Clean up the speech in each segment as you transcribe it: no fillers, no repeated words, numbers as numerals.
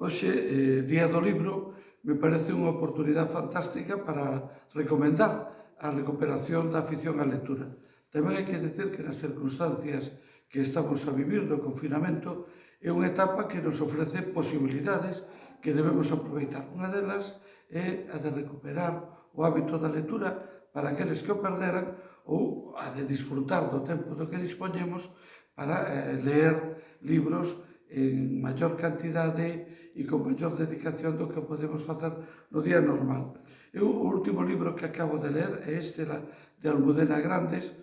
Hoxe, Día do Libro, me parece unha oportunidade fantástica para recomendar a recuperación da afición á lectura. Tamén hai que decir que nas circunstancias que estamos a vivir do confinamento é unha etapa que nos ofrece posibilidades que debemos aproveitar. Unha delas é a de recuperar o hábito da lectura para aqueles que o perderan ou a de disfrutar do tempo do que dispoñemos para ler libros en maior cantidade e con maior dedicación do que podemos facer no día normal. O último libro que acabo de ler é este de Almudena Grandes,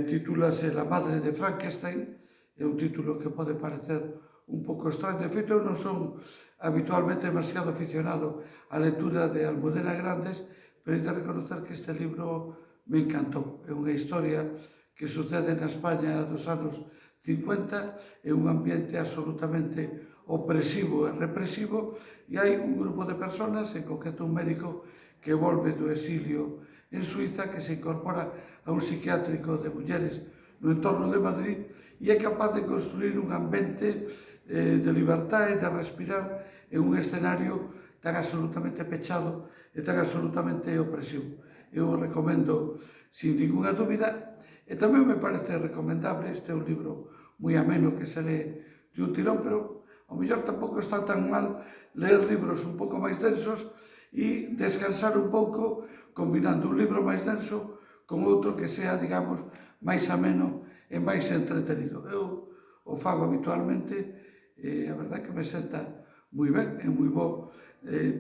titúlase La madre de Frankenstein, é un título que pode parecer un pouco extraño. De feito, eu non son habitualmente demasiado aficionado á lectura de Almudena Grandes, pero hai de reconocer que este libro me encantou. É unha historia que sucede na España dos anos 50, é un ambiente absolutamente opresivo e represivo, e hai un grupo de personas, en concreto un médico, que volve do exilio en Suiza, que se incorpora a un psiquiátrico de mulleres no entorno de Madrid e é capaz de construir un ambiente de libertad e de respirar en un escenario tan absolutamente pechado e tan absolutamente opresivo. Eu o recomendo sin ninguna dúbida, e tamén me parece recomendable, este é un libro moi ameno que se lee de un tirón, pero ao mellor tampouco está tan mal ler libros un pouco máis densos e descansar un pouco combinando un libro máis denso con outro que sea, digamos, máis ameno e máis entretenido. Eu o fago habitualmente e a verdade que me senta moi ben, é moi bo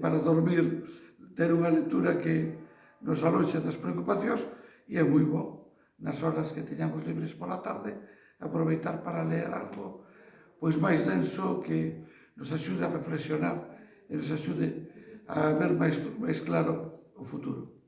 para dormir, ter unha lectura que nos aloxe das preocupacións e é moi bo nas horas que teñamos libres pola tarde aproveitar para ler algo pois máis denso que nos axude a reflexionar e nos axude a ver máis claro o futuro.